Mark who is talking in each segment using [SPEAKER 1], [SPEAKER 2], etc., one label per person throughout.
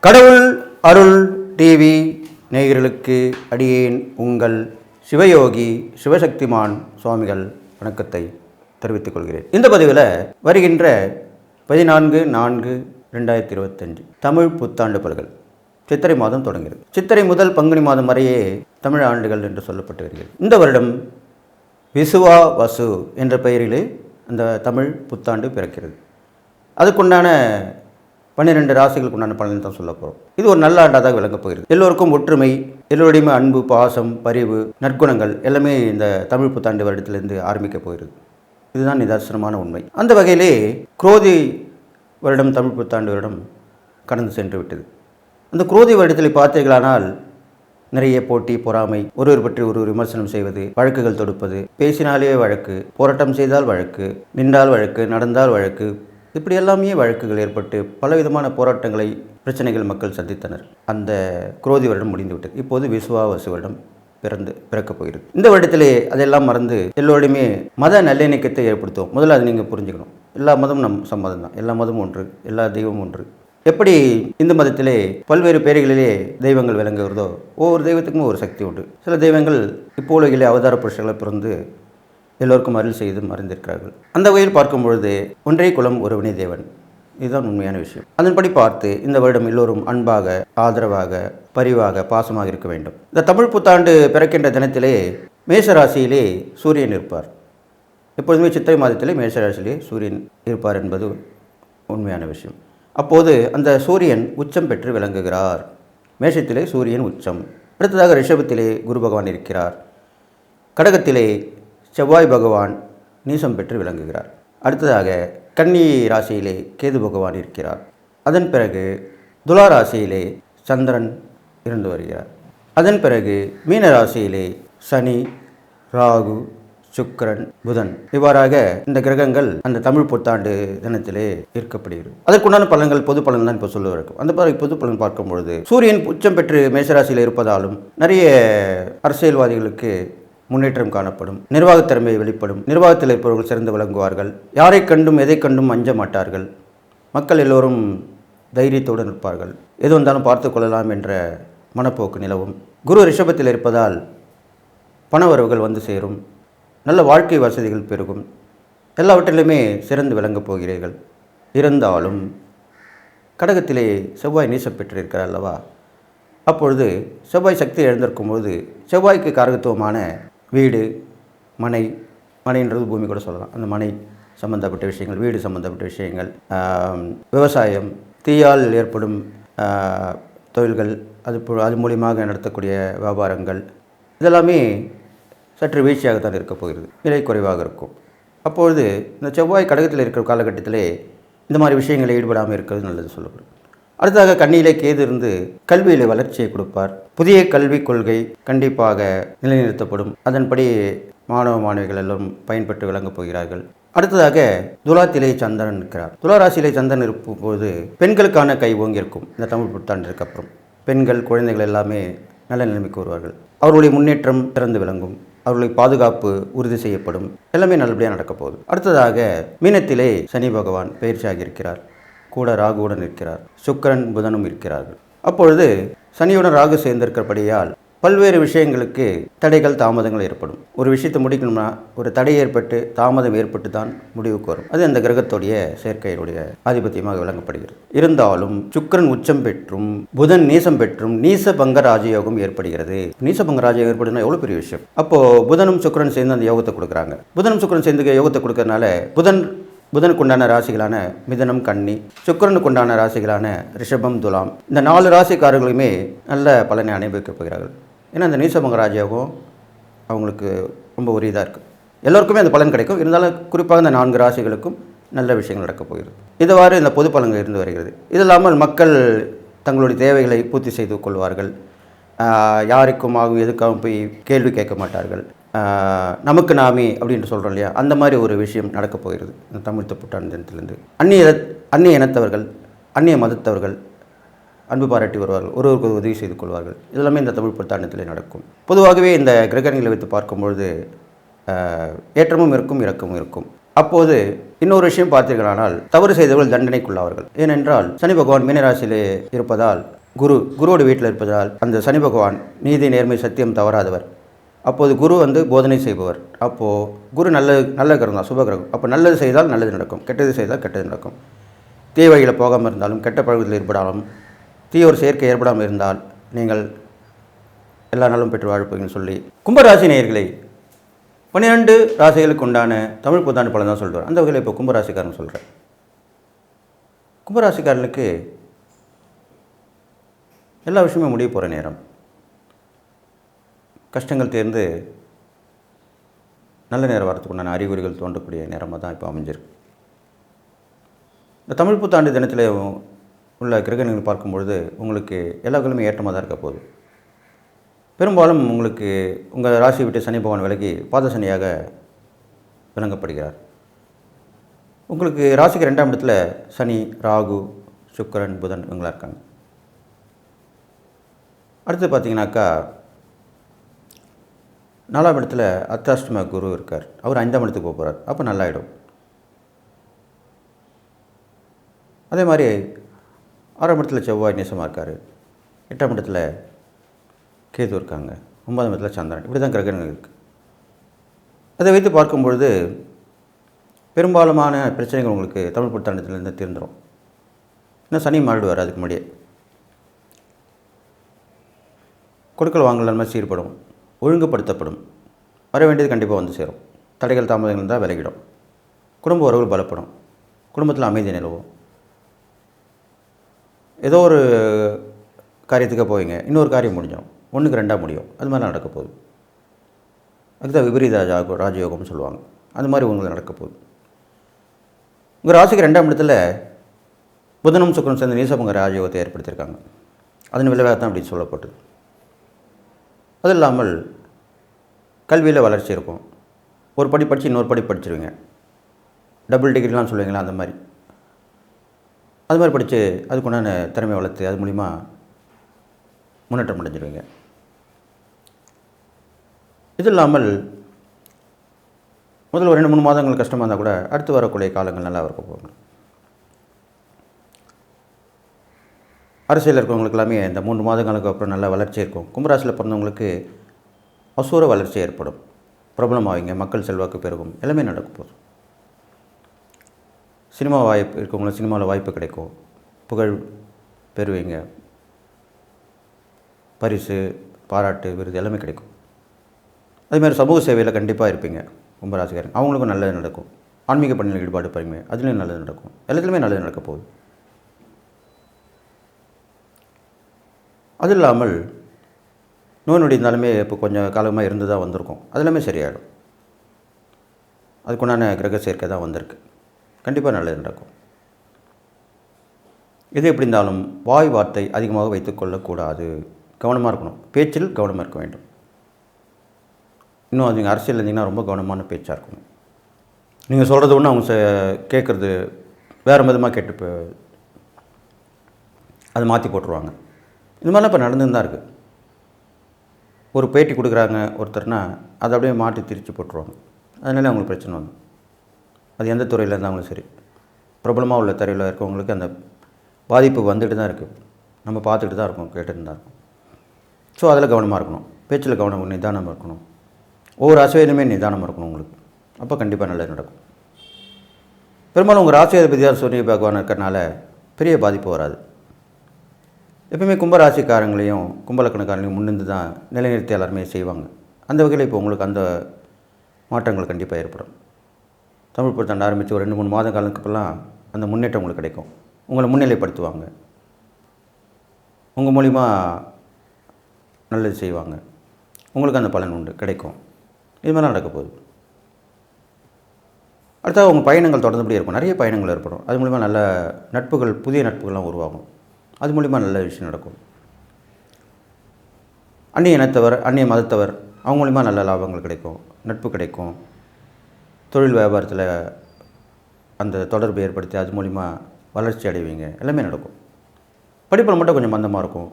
[SPEAKER 1] கடவுள் அருள் டிவி நேயர்களுக்கு அடியேன் உங்கள் சிவயோகி சிவசக்திமான் சுவாமிகள் வணக்கத்தை தெரிவித்துக் கொள்கிறேன். இந்த பதிவில் வருகின்ற 14/4/2025 தமிழ் புத்தாண்டு பலன்கள். சித்திரை மாதம் தொடங்குகிறது. சித்திரை முதல் பங்குனி மாதம் வரையே தமிழ் ஆண்டுகள் என்று சொல்லப்பட்டு வருகிறது. இந்த வருடம் விசுவா வசு என்ற பெயரிலே அந்த தமிழ் புத்தாண்டு பிறக்கிறது. அதுக்குண்டான 12 ராசிகளுக்கு உண்டான பலன் தான் சொல்ல போகிறோம். இது ஒரு நல்ல ஆண்டாக தான் விளங்கப் போகிறது. எல்லோருக்கும் ஒற்றுமை, எல்லோருடையுமே அன்பு, பாசம், பரிவு, நற்குணங்கள் எல்லாமே இந்த தமிழ் புத்தாண்டு வருடத்திலிருந்து ஆரம்பிக்க போகிறது. இதுதான் நிதர்சனமான உண்மை. அந்த வகையிலே குரோதி வருடம் தமிழ் புத்தாண்டு வருடம் கடந்து சென்று விட்டது. அந்த குரோதி வருடத்தில் பார்த்தீர்களானால் நிறைய போட்டி, பொறாமை, ஒருவர் பற்றி ஒரு விமர்சனம் செய்வது, வழக்குகள் தொடுப்பது, பேசினாலே வழக்கு, போராட்டம் செய்தால் வழக்கு, நின்றால் வழக்கு, நடந்தால் வழக்கு, இப்படி எல்லாமே வழக்குகள் ஏற்பட்டு பலவிதமான போராட்டங்களை, பிரச்சனைகள் மக்கள் சந்தித்தனர். அந்த குரோதி வருடம் முடிந்துவிட்டது. இப்போது விசுவாவசு வருடம் பிறக்கப் போகிறது. இந்த வருடத்திலே அதெல்லாம் மறந்து எல்லோருடையுமே மத நல்லிணக்கத்தை ஏற்படுத்துவோம். முதல்ல அதை நீங்கள் புரிஞ்சுக்கணும். எல்லா மதமும் நம் சம்மதம் தான். எல்லா மதமும் ஒன்று, எல்லா தெய்வமும் ஒன்று. எப்படி இந்து மதத்திலே பல்வேறு பெயர்களிலே தெய்வங்கள் விளங்குகிறதோ, ஒவ்வொரு தெய்வத்துக்கும் ஒரு சக்தி உண்டு. சில தெய்வங்கள் இப்போ உலகிலே அவதார புருஷர்களை பிறந்து எல்லோருக்கும் அருள் செய்து மறைந்திருக்கிறார்கள். அந்த வகையில் பார்க்கும் பொழுது ஒன்றே குலம் ஒருவனே தேவன், இதுதான் உண்மையான விஷயம். அதன்படி பார்த்து இந்த வருடம் எல்லோரும் அன்பாக, ஆதரவாக, பரிவாக, பாசமாக இருக்க வேண்டும். இந்த தமிழ் புத்தாண்டு பிறக்கின்ற தினத்திலே மேஷராசியிலே சூரியன் இருப்பார். எப்பொழுதுமே சித்திரை மாதத்திலே மேஷராசியிலே சூரியன் இருப்பார் என்பது உண்மையான விஷயம். அப்போது அந்த சூரியன் உச்சம் பெற்று விளங்குகிறார். மேஷத்திலே சூரியன் உச்சம். அடுத்ததாக ரிஷபத்திலே குரு பகவான் இருக்கிறார். கடகத்திலே செவ்வாய் பகவான் நீசம் பெற்று விளங்குகிறார். அடுத்ததாக கன்னி ராசியிலே கேது பகவான் இருக்கிறார். அதன் பிறகு துலா ராசியிலே சந்திரன் இருந்து வருகிறார். அதன் பிறகு மீன ராசியிலே சனி, ராகு, சுக்கிரன், புதன், இவ்வாறாக இந்த கிரகங்கள் அந்த தமிழ் புத்தாண்டு தினத்திலே ஈர்க்கப்படுகிறது. அதற்குண்டான பலன்கள் பொது பலன் தான் இப்போ சொல்லுவதற்கு. அந்த பொது பலன் பார்க்கும் பொழுது சூரியன் உச்சம் பெற்று மேஷராசியில் இருப்பதாலும் நிறைய அரசியல்வாதிகளுக்கு முன்னேற்றம் காணப்படும். நிர்வாகத் திறமை வெளிப்படும். நிர்வாகத்தில் இருப்பவர்கள் சிறந்து விளங்குவார்கள். யாரை கண்டும் எதை கண்டும் அஞ்ச மாட்டார்கள். மக்கள் எல்லோரும் தைரியத்தோடு நிற்பார்கள். எது வந்தாலும் பார்த்து கொள்ளலாம் என்ற மனப்போக்கு நிலவும். குரு ரிஷபத்தில் இருப்பதால் பண வரவுகள் வந்து சேரும். நல்ல வாழ்க்கை வசதிகள் பெருகும். எல்லாவற்றிலுமே சிறந்து விளங்கப் போகிறீர்கள். இருந்தாலும் கடகத்திலே செவ்வாய் நீசம் பெற்றிருக்கிறார் அல்லவா? அப்பொழுது செவ்வாய் சக்தி எழுந்திருக்கும் போது செவ்வாய்க்கு காரகத்துவமான வீடு, மனைன்றது பூமி கூட சொல்லலாம். அந்த மனை சம்பந்தப்பட்ட விஷயங்கள், வீடு சம்பந்தப்பட்ட விஷயங்கள், விவசாயம், தீயால் ஏற்படும் தொழில்கள், அது மூலியமாக நடத்தக்கூடிய வியாபாரங்கள், இதெல்லாமே சற்று வீழ்ச்சியாகத்தான் இருக்கப் போகிறது. விலை குறைவாக இருக்கும். அப்பொழுது இந்த செவ்வாய் கடகத்தில் இருக்கிற காலகட்டத்திலே இந்த மாதிரி விஷயங்களில் ஈடுபடாமல் இருக்கிறது நல்லது சொல்லப்படும். அடுத்ததாக கண்ணியிலே கேது இருந்து கல்வியிலே வளர்ச்சியை கொடுப்பார். புதிய கல்விக் கொள்கை கண்டிப்பாக நிலைநிறுத்தப்படும். அதன்படி மாணவ மாணவிகள் எல்லாம் பயன்பெற்று விளங்கப் போகிறார்கள். அடுத்ததாக துலாத்திலே சந்திரன் இருக்கிறார். துளாராசியிலே சந்திரன் இருக்கும்போது பெண்களுக்கான கை ஓங்கியிருக்கும். இந்த தமிழ் புத்தாண்டிற்கு அப்புறம் பெண்கள், குழந்தைகள் எல்லாமே நல்ல நிலைமைக்கு வருவார்கள். அவர்களுடைய முன்னேற்றம் திறந்து விளங்கும். அவர்களுடைய பாதுகாப்பு உறுதி செய்யப்படும். எல்லாமே நல்லபடியாக நடக்கப் போகுது. அடுத்ததாக மீனத்திலே சனி பகவான் பயிற்சியாகி இருக்கிறார். கூட ராகுவுடன் இருக்கிறார். சுக்கிரன், புதனும் இருக்கிறார்கள். அப்பொழுது சனியுடன் ராகு சேர்ந்திருக்கிறபடியால் பல்வேறு விஷயங்களுக்கு தடைகள், தாமதங்கள் ஏற்படும். ஒரு விஷயத்தை முடிக்கணும்னா ஒரு தடை ஏற்பட்டு, தாமதம் ஏற்பட்டு தான் முடிவுக்கு வரும். அது அந்த கிரகத்துடைய சேர்க்கையினுடைய ஆதிபத்தியமாக விளங்கப்படுகிறது. இருந்தாலும் சுக்கிரன் உச்சம் பெற்றும் புதன் நீசம் பெற்றும் நீச பங்க ராஜயோகம் ஏற்படுகிறது. நீச பங்க ராஜயோகம் ஏற்படுதுன்னா எவ்வளோ பெரிய விஷயம். அப்போது புதனும் சுக்கிரன் சேர்ந்து அந்த யோகத்தை கொடுக்குறாங்க. புதனும் சுக்கிரன் சேர்ந்து யோகத்தை கொடுக்கறதுனால புதனுக்கு உண்டான ராசிகளான மிதனம், கன்னி, சுக்கிரனுக்கு உண்டான ராசிகளான ரிஷபம், துலாம், இந்த 4 ராசிக்காரர்களுமே நல்ல பலனை அனுபவிக்கப் போகிறார்கள். ஏன்னா அந்த நீசபங்க ராஜயோகம் அவங்களுக்கு ரொம்ப உரியதாக இருக்குது. எல்லோருக்குமே அந்த பலன் கிடைக்கும். இருந்தாலும் குறிப்பாக இந்த 4 ராசிகளுக்கும் நல்ல விஷயங்கள் நடக்கப் போகிறது. இதுவாறு இந்த பொது பலன்கள் இருந்து வருகிறது. இது இல்லாமல் மக்கள் தங்களுடைய தேவைகளை பூர்த்தி செய்து கொள்வார்கள். யாருக்கும் ஆகும் எதுக்காகவும் போய் கேள்வி கேட்க மாட்டார்கள். நமக்கு நாமே அப்படின்ட்டு சொல்கிறோம் இல்லையா, அந்த மாதிரி ஒரு விஷயம் நடக்கப் போகிறது இந்த தமிழ் புத்தாண்டு தினத்திலிருந்து. அந்நிய இனத்தவர்கள், அந்நிய மதத்தவர்கள் அன்பு பாராட்டி வருவார்கள். ஒருவருக்கு உதவி செய்து கொள்வார்கள். இதெல்லாமே இந்த தமிழ் புத்தாண்டத்திலே நடக்கும். பொதுவாகவே இந்த கிரகங்களை வைத்து பார்க்கும்பொழுது ஏற்றமும் இருக்கும், இறக்கமும் இருக்கும். அப்போது இன்னொரு விஷயம் பார்த்தீர்களானால் தவறு செய்தவர்கள் தண்டனைக்குள்ளாவார்கள். ஏனென்றால் சனி பகவான் மீனராசியிலே இருப்பதால், குருவோட வீட்டில் இருப்பதால், அந்த சனி பகவான் நீதி நேர்மை சத்தியம் தவறாதவர். அப்போது குரு போதனை செய்பவர். அப்போது குரு நல்ல கிரகம் தான், சுப கிரகம். அப்போ நல்லது செய்தால் நல்லது நடக்கும், கெட்டது செய்தால் கெட்டது நடக்கும். தீய வழியில் போகாமல் இருந்தாலும், கெட்ட பழக்கத்தில் ஏற்படாலும், தீய ஒரு செயற்கை ஏற்படாமல் இருந்தால் நீங்கள் எல்லா நாளும் பெற்று வாழ்ப்பீங்கன்னு சொல்லி கும்பராசி நேயர்களை 12 ராசிகளுக்கு உண்டான தமிழ் புத்தாண்டு பலன் தான் சொல்கிறார். அந்த வகையில் இப்போ கும்பராசிக்காரன் சொல்கிறேன். கும்பராசிக்காரனுக்கு எல்லா விஷயமும் முடிய போகிற நேரம். கஷ்டங்கள் தேர்ந்து நல்ல நேரம் வரத்துக்கு உண்டான அறிகுறிகள் தோன்றக்கூடிய நேரமாக தான் இப்போ அமைஞ்சிருக்கு. இந்த தமிழ் புத்தாண்டு தினத்தில் உள்ள கிரகணங்கள் பார்க்கும்பொழுது உங்களுக்கு எல்லா கிழமையும் ஏற்றமாக தான் இருக்க போகுது. பெரும்பாலும் உங்களுக்கு உங்கள் ராசி விட்டு சனி பகவான் விலகி பாத சனியாக விளங்கப்படுகிறார். உங்களுக்கு ராசிக்கு 2ஆம் இடத்துல சனி, ராகு, சுக்கிரன், புதன் இவங்களாம் இருக்காங்க. அடுத்து பார்த்தீங்கன்னாக்கா 4ஆம் இடத்துல அர்த்தாஷ்டம குரு இருக்கார். அவர் 5ஆம் இடத்துக்கு போக போகிறார். அப்போ நல்லாயிடும். அதே மாதிரி 6ஆம் இடத்துல செவ்வாய் நேசமாக இருக்கார். 8ஆம் இடத்துல கேது இருக்காங்க. 9ஆம் இடத்துல சந்திரன். இப்படி தான் கிரகங்கள் இருக்குது. அதை வைத்து பார்க்கும்பொழுது பெரும்பாலுமான பிரச்சனைகள் உங்களுக்கு தமிழ் புத்தாண்டத்துலேருந்து தீர்ந்துடும். இன்னும் சனி மாறிடுவார். அதுக்கு முன்னாடியே கொடுக்கல் வாங்கல் நன்மை சீர்படும், ஒழுங்குபடுத்தப்படும், வர வேண்டியது கண்டிப்பாக வந்து சேரும். தடைகள் தாமதங்கள் தான் விலகிடும். குடும்ப உறவுகள் பலப்படும். குடும்பத்தில் அமைதி நிலவும். ஏதோ ஒரு காரியத்துக்கு போவீங்க, இன்னொரு காரியம் முடிஞ்சிடும், 1க்கு 2ஆக முடியும். அது மாதிரி நடக்க போகுது. அதுதான் விபரீத ராஜயோகம்னு சொல்லுவாங்க. அது மாதிரி உங்களுக்கு நடக்க போகுது. உங்கள் ராசிக்கு 2ஆம் இடத்துல புதனும் சுக்கிரனும் சேர்ந்து நீசபங்க ராஜயோகத்தை ஏற்படுத்தியிருக்காங்க. அதன் விளைவாக தான் அப்படி சொல்லப்பட்டது. அது இல்லாமல் கல்வியில் வளர்ச்சி இருக்கும். ஒரு படி படித்து இன்னொரு படி படிச்சிருவீங்க. டபுள் டிகிரிலாம் சொல்லுவீங்களா, அந்த மாதிரி அது மாதிரி படித்து அதுக்குண்டான திறமை வளர்த்து அது மூலிமா முன்னேற்றம் அடைஞ்சிருவீங்க. இது இல்லாமல் முதல்ல ஒரு 2-3 மாதங்கள் கஷ்டமாக இருந்தால் கூட அடுத்து வரக்கூடிய காலங்கள் நல்லா இருக்க போகுங்க. அரசியல் இருக்கிறவங்களுக்கு எல்லாமே இந்த 3 மாதங்களுக்கு அப்புறம் நல்ல வளர்ச்சி இருக்கும். கும்பராசியில் பிறந்தவங்களுக்கு அசூர வளர்ச்சி ஏற்படும். பிரபலமாவீங்க, மக்கள் செல்வாக்கு பெருகும், எல்லாமே நடக்க போகுது. சினிமா வாய்ப்பு இருக்கவங்களுக்கு சினிமாவில் வாய்ப்பு கிடைக்கும். புகழ் பெறுவீங்க. பரிசு, பாராட்டு, விருது எல்லாமே கிடைக்கும். அதேமாதிரி சமூக சேவையில் கண்டிப்பாக இருப்பீங்க கும்பராசிக்காரங்க. அவங்களுக்கும் நல்லது நடக்கும். ஆன்மீக பணியில் ஈடுபாடு இருப்பீங்க, அதுலேயும் நல்லது நடக்கும். எல்லாத்துலேயுமே நல்லது நடக்க போகுது. அது இல்லாமல் நோய் நொடி இருந்தாலுமே இப்போ கொஞ்சம் காலமாக இருந்து தான் வந்திருக்கும். அது எல்லாமே சரியாயிடும். அதுக்குண்டான கிரக சேர்க்கை தான் வந்திருக்கு. கண்டிப்பாக நல்லது நடக்கும். எது எப்படி இருந்தாலும் வாய் வார்த்தை அதிகமாக வைத்துக்கொள்ளக்கூடாது. கவனமாக இருக்கணும். பேச்சில் கவனமாக இருக்க வேண்டும். இன்னும் அது நீங்கள் அரசியல் இருந்தீங்கன்னா ரொம்ப கவனமான பேச்சாக இருக்கணும். நீங்கள் சொல்கிறது ஒன்று அவங்க கேட்குறது வேறு விதமாக கேட்டு அதை மாற்றி போட்டுருவாங்க. இது மாதிரிலாம் இப்போ நடந்துன்னு தான் இருக்குது. ஒரு பேட்டி கொடுக்குறாங்க ஒருத்தர்னா அதை அப்படியே மாற்றி திரித்து போட்டுருவாங்க. அதனால அவங்களுக்கு பிரச்சனை வந்து அது எந்த துறையில் இருந்தாலும் சரி, பிரபலமாக உள்ள துறையில் இருக்கவங்களுக்கு அந்த பாதிப்பு வந்துட்டு தான் இருக்குது. நம்ம பார்த்துட்டு தான் இருக்கோம், கேட்டுட்டு தான் இருக்கோம். ஸோ அதில் கவனமாக இருக்கணும். பேச்சில் கவனம், நிதானமாக இருக்கணும். ஒவ்வொரு அசைவிலுமே நிதானமாக இருக்கணும் உங்களுக்கு. அப்போ கண்டிப்பாக நல்லது நடக்கும். பெரும்பாலும் உங்கள் ராசி அதிபதியார் சூரிய பகவான் இருக்கிறனால பெரிய பாதிப்பு வராது. எப்பவுமே கும்பராசிக்காரங்களையும் கும்பலக்கணக்காரங்களையும் முன்னிருந்து தான் நிலைநிறுத்தி எல்லாருமே செய்வாங்க. அந்த வகையில் இப்போ உங்களுக்கு அந்த மாற்றங்கள் கண்டிப்பாக ஏற்படும். தமிழ் புத்தாண்டு ஆரம்பித்து ஒரு 2-3 மாத காலத்துக்கு அப்புறம் அந்த முன்னேற்றம் உங்களுக்கு கிடைக்கும். உங்களை முன்னிலைப்படுத்துவாங்க. உங்கள் மூலிமா நல்லது செய்வாங்க. உங்களுக்கு அந்த பலன் உண்டு, கிடைக்கும். இது மாதிரிலாம் நடக்க போகுது. அடுத்தது உங்கள் பயணங்கள் தொடர்ந்துபடியே இருக்கும். நிறைய பயணங்கள் ஏற்படும். அது மூலிமா நல்ல நட்புகள், புதிய நட்புகள்லாம் உருவாகும். அது மூலிமா நல்ல விஷயம் நடக்கும். அந்நிய இனத்தவர், அந்நிய மதத்தவர், அவங்க மூலிமா நல்ல லாபங்கள் கிடைக்கும், நட்பு கிடைக்கும். தொழில் வியாபாரத்தில் அந்த தொடர்பு ஏற்படுத்தி அது மூலிமா வளர்ச்சி அடைவீங்க. எல்லாமே நடக்கும். படிப்பில் மட்டும் கொஞ்சம் மந்தமாக இருக்கும்.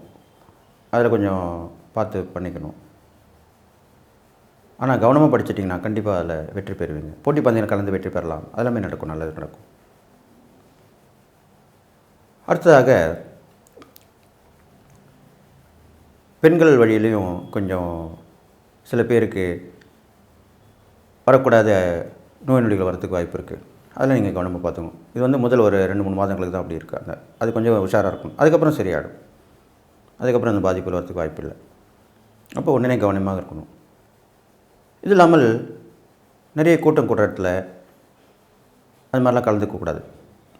[SPEAKER 1] அதில் கொஞ்சம் பார்த்து பண்ணிக்கணும். ஆனால் கவனமாக படிச்சிட்டிங்கன்னா கண்டிப்பாக அதில் வெற்றி பெறுவீங்க. போட்டி பந்தயம் கலந்து வெற்றி பெறலாம். அதெல்லாமே நடக்கும், நல்லது நடக்கும். அடுத்ததாக பெண்கள் வழியிலையும் கொஞ்சம் சில பேருக்கு வரக்கூடாத நோய் நொடிகள் வரத்துக்கு வாய்ப்பு இருக்குது. அதில் நீங்கள் கவனமாக பார்த்துக்கணும். இது வந்து முதல் ஒரு 2-3 மாதங்களுக்கு தான் அப்படி இருக்காங்க. அது கொஞ்சம் உஷாராக இருக்கும். அதுக்கப்புறம் சரியாயிடும். அதுக்கப்புறம் அந்த பாதிப்புகள் வரத்துக்கு வாய்ப்பு இல்லை. அப்போ உடனே கவனமாக இருக்கணும். இது இல்லாமல் நிறைய கூட்டம் கூடுற இடத்துல அது மாதிரிலாம் கலந்துக்கக்கூடாது.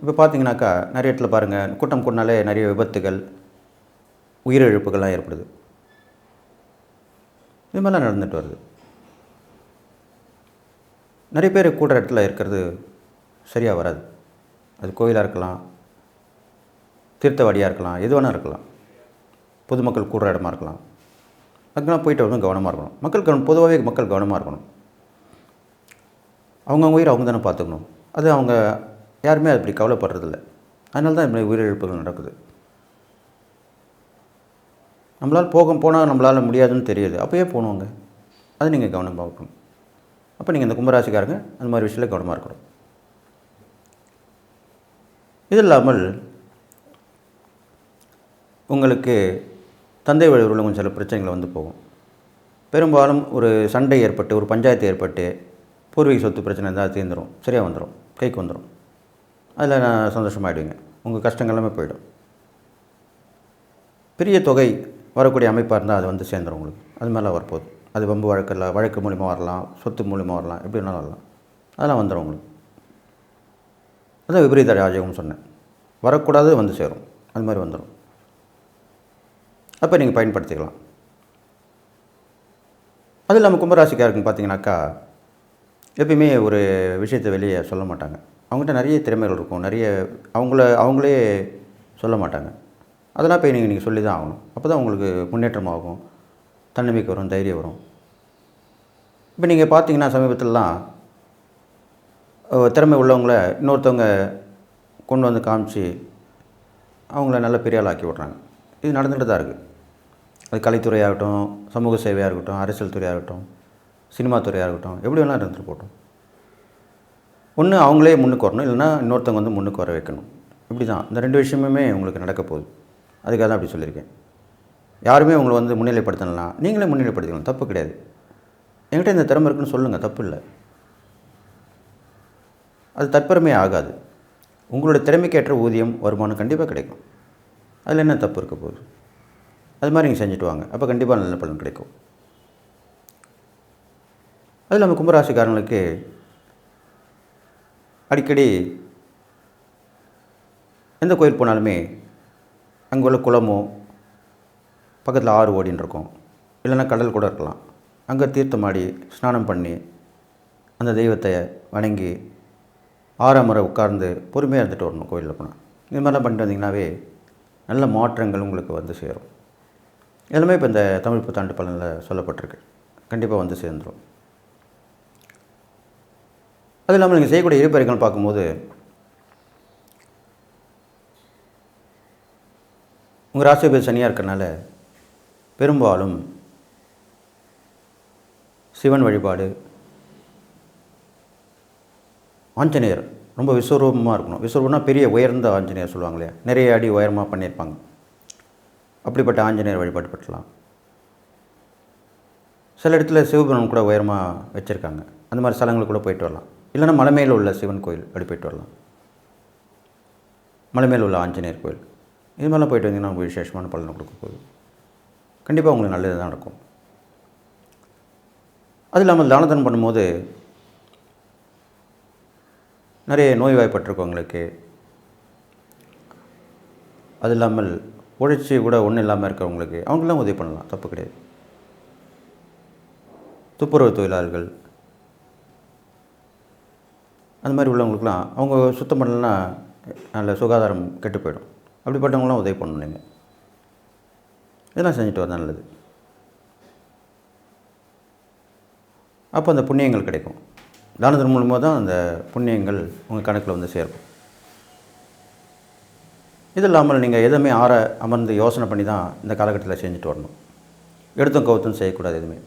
[SPEAKER 1] இப்போ பார்த்தீங்கன்னாக்கா நிறைய இடத்துல பாருங்கள், கூட்டம் கூடினாலே நிறைய விபத்துகள், உயிரிழப்புகள்லாம் ஏற்படுது. இது மாதிரிலாம் நடந்துட்டு வருது. நிறைய பேர் கூடுற இடத்துல இருக்கிறது சரியாக வராது. அது கோயிலாக இருக்கலாம், தீர்த்தவாடியாக இருக்கலாம், எது வேணால் இருக்கலாம், பொதுமக்கள் கூடுற இடமா இருக்கலாம். அதுக்கெல்லாம் போயிட்டு வரணும், கவனமாக இருக்கணும். மக்கள் பொதுவாகவே மக்கள் கவனமாக இருக்கணும். அவங்கவுங்க உயிரை அவங்க தானே பார்த்துக்கணும். அது அவங்க யாருமே அப்படி கவலைப்படுறதில்ல. அதனால தான் இப்படி உயிரிழப்புகள் நடக்குது. நம்மளால் போனால் நம்மளால் முடியாதுன்னு தெரியுது. அப்போயே போகணுங்க. அது நீங்கள் கவனமாக இருக்கணும். அப்போ நீங்கள் இந்த கும்பராசிக்காரங்க அந்த மாதிரி விஷயத்தில் கவனமாக இருக்கணும். இது இல்லாமல் உங்களுக்கு தந்தை வழி உள்ள சில பிரச்சனைகள் வந்து போகும். பெரும்பாலும் ஒரு சண்டை ஏற்பட்டு, ஒரு பஞ்சாயத்து ஏற்பட்டு, பூர்வீக சொத்து பிரச்சனை இருந்தால் தீர்ந்துடும், சரியாக வந்துடும், கைக்கு வந்துடும். அதில் நான் சந்தோஷமாகிடுவீங்க. உங்கள் கஷ்டங்கள் எல்லாமே போயிடும். பெரிய தொகை வரக்கூடிய அமைப்பாக இருந்தால் அது வந்து சேர்ந்துடும் உங்களுக்கு. அது மாதிரிலாம் வரப்போகுது. அது வம்பு வழக்கு மூலிமா வரலாம், சொத்து மூலிமா வரலாம், எப்படி வேணாலும் வரலாம். அதெல்லாம் வந்துடும் உங்களுக்கு. அதான் விபரீத ராஜயோகம்னு சொன்னேன். வரக்கூடாது வந்து சேரும். அது மாதிரி வந்துடும். அப்போ நீங்கள் பயன்படுத்திக்கலாம். அது இல்லாமல் கும்பராசிக்காரருக்குன்னு பார்த்தீங்கன்னாக்கா எப்பயுமே ஒரு விஷயத்தை வெளியே சொல்ல மாட்டாங்க. அவங்ககிட்ட நிறைய திறமைகள் இருக்கும். நிறைய அவங்களே சொல்ல மாட்டாங்க. அதெல்லாம் போய் நீங்கள் சொல்லி தான் ஆகணும். அப்போ தான் உங்களுக்கு முன்னேற்றமாகும், தன்னம்பிக்கை வரும், தைரியம் வரும். இப்போ நீங்கள் பார்த்தீங்கன்னா சமீபத்திலலாம் திறமை உள்ளவங்கள இன்னொருத்தவங்க கொண்டு வந்து காமிச்சு அவங்கள நல்ல பெரிய ஆளாக்கி விட்றாங்க. இது நடந்துகிட்டு தான் இருக்குது. அது கலைத்துறையாகட்டும், சமூக சேவையாக இருக்கட்டும், அரசியல் துறையாக இருக்கட்டும், சினிமா துறையாக இருக்கட்டும், எப்படி வேணால் இருந்துட்டு போட்டோம். ஒன்று அவங்களே முன்னுக்கு வரணும், இல்லைனா இன்னொருத்தவங்க வந்து முன்னுக்கு வர வைக்கணும். இப்படி தான் இந்த 2 விஷயமுமே உங்களுக்கு நடக்க போகுது. அதுக்காக தான் அப்படி சொல்லியிருக்கேன். யாருமே உங்களை வந்து முன்னிலைப்படுத்தலாம், நீங்களே முன்னிலைப்படுத்திக்கலாம், தப்பு கிடையாது. என்கிட்ட இந்த திறமை இருக்குன்னு சொல்லுங்கள், தப்பு இல்லை. அது தற்பெருமை ஆகாது. உங்களோட திறமைக்கேற்ற ஊதியம், வருமானம் கண்டிப்பாக கிடைக்கும். அதில் என்ன தப்பு இருக்க போகுது? அது மாதிரி நீங்கள் செஞ்சுட்டு வாங்க. அப்போ கண்டிப்பாக நல்ல பலன் கிடைக்கும். அது இல்லாமல் கும்பராசிக்காரங்களுக்கு அடிக்கடி எந்த கோயில் போனாலுமே அங்கே உள்ள குளமோ, பக்கத்தில் ஆறு ஓடின்னு இருக்கும், இல்லைன்னா கடல் கூட இருக்கலாம். அங்கே தீர்த்தமாடி ஸ்நானம் பண்ணி அந்த தெய்வத்தை வணங்கி 6 முறை உட்கார்ந்து பொறுமையாக இருந்துட்டு வரணும் கோயிலில் போனால். இது மாதிரிலாம் பண்ணிட்டு வந்தீங்கன்னாவே நல்ல மாற்றங்கள் உங்களுக்கு வந்து சேரும். எல்லாமே இப்போ இந்த தமிழ் புத்தாண்டு பலனில் சொல்லப்பட்டிருக்கு. கண்டிப்பாக வந்து சேர்ந்துடும். அது இல்லாமல் நீங்கள் செய்யக்கூடிய இருப்பறைகள் பார்க்கும்போது உங்கள் ராசிபதி சனியாக இருக்கிறனால பெரும்பாலும் சிவன் வழிபாடு, ஆஞ்சநேயர் ரொம்ப விஸ்வரூபமாக இருக்கணும். விஸ்வரூபம்னா பெரிய உயர்ந்த ஆஞ்சநேயர் சொல்லுவாங்க இல்லையா, நிறைய அடி உயரமாக பண்ணியிருப்பாங்க. அப்படிப்பட்ட ஆஞ்சநேயர் வழிபாடு பெற்றலாம். சில இடத்துல சிவபெருமான் கூட உயரமாக வச்சுருக்காங்க. அந்த மாதிரி ஸ்தலங்களுக்கு கூட போயிட்டு வரலாம். இல்லைன்னா மலை மேலே உள்ள சிவன் கோயில் அப்படி போயிட்டு வரலாம். மலை மேலே உள்ள ஆஞ்சநேயர் கோயில், இது மாதிரிலாம் போயிட்டு வந்தீங்கன்னா உங்களுக்கு விசேஷமான பலனை கொடுக்க போகுது. கண்டிப்பாக உங்களுக்கு நல்லது தான் நடக்கும். அது இல்லாமல் தானதனம் பண்ணும்போது நிறைய நோய்வாய்ப்பட்டிருக்கவங்களுக்கு, அது இல்லாமல் உழைச்சி கூட ஒன்றும் இல்லாமல் இருக்கிறவங்களுக்கு அவங்களாம் உதவி பண்ணலாம், தப்பு கிடையாது. துப்புரவு தொழிலாளர்கள் அந்த மாதிரி உள்ளவங்களுக்குலாம் அவங்க சுத்தம் பண்ணலன்னா நல்ல சுகாதாரம் கெட்டு போயிடும். அப்படிப்பட்டவங்களாம் உதவி பண்ணணும். நீங்கள் இதெல்லாம் செஞ்சுட்டு வந்தால் நல்லது. அப்போ அந்த புண்ணியங்கள் கிடைக்கும். தானத்தின் மூலமாக தான் அந்த புண்ணியங்கள் உங்கள் கணக்கில் வந்து சேரும். இது இல்லாமல் நீங்கள் எதுவுமே அமர்ந்து யோசனை பண்ணி தான் இந்த காலகட்டத்தில் செஞ்சுட்டு வரணும். எடுத்தும் கவுத்தும் செய்யக்கூடாது எதுவுமே.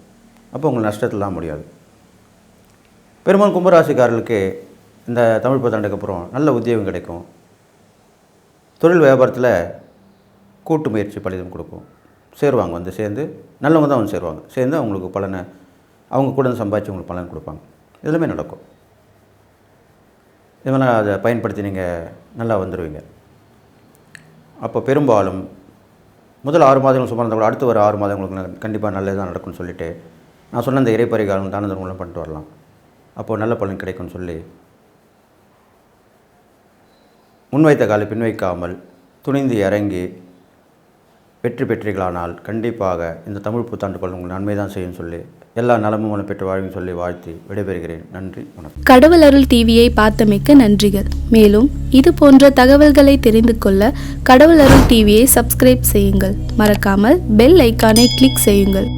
[SPEAKER 1] அப்போ உங்களுக்கு நஷ்டத்திலாம் முடியாது. பெரும்பாலும் கும்பராசிக்காரர்களுக்கு இந்த தமிழ் புத்தாண்டுக்கு அப்புறம் நல்ல உத்தியோகம் கிடைக்கும். தொழில் வியாபாரத்தில் கூட்டு முயற்சி பலிதம் கொடுக்கும். சேருவாங்க, வந்து சேர்ந்து நல்லவங்க தான் வந்து சேருவாங்க. சேர்ந்து அவங்களுக்கு பலனை அவங்க கூட வந்து சம்பாதிச்சு உங்களுக்கு பலன் கொடுப்பாங்க. இதெல்லாமே நடக்கும். இது மாதிரிலாம் அதை பயன்படுத்தி நீங்கள் நல்லா வந்துடுவீங்க. அப்போ பெரும்பாலும் முதல் 6 மாதங்கள் சுமார் இருந்தால் கூட அடுத்து ஒரு 6 மாதம் உங்களுக்கு கண்டிப்பாக நல்லது தான் நடக்கும்னு சொல்லிவிட்டு நான் சொன்ன இந்த இறைப்பறிகாலம் தான தர்மங்களும் பண்ணிட்டு வரலாம். அப்போது நல்ல பலன் கிடைக்கும்னு சொல்லி முன்வைத்த காலை பின் வைக்காமல் துணிந்து இறங்கி வெற்றி பெற்றீர்களானால் கண்டிப்பாக இந்த தமிழ் புத்தாண்டு பலன் உங்களுக்கு நன்மை தான் செய்யும் சொல்லி எல்லா நலமும் வளம் பெற்று வாழ்வு சொல்லி வாழ்த்தி விடைபெறுகிறேன். நன்றி, வணக்கம்.
[SPEAKER 2] கடவுள் அருள் டிவியை பார்த்தமைக்க நன்றிகள். மேலும் இது போன்ற தகவல்களை தெரிந்து கொள்ள கடவுள் அருள் டிவியை சப்ஸ்கிரைப் செய்யுங்கள். மறக்காமல் பெல் ஐக்கானை கிளிக் செய்யுங்கள்.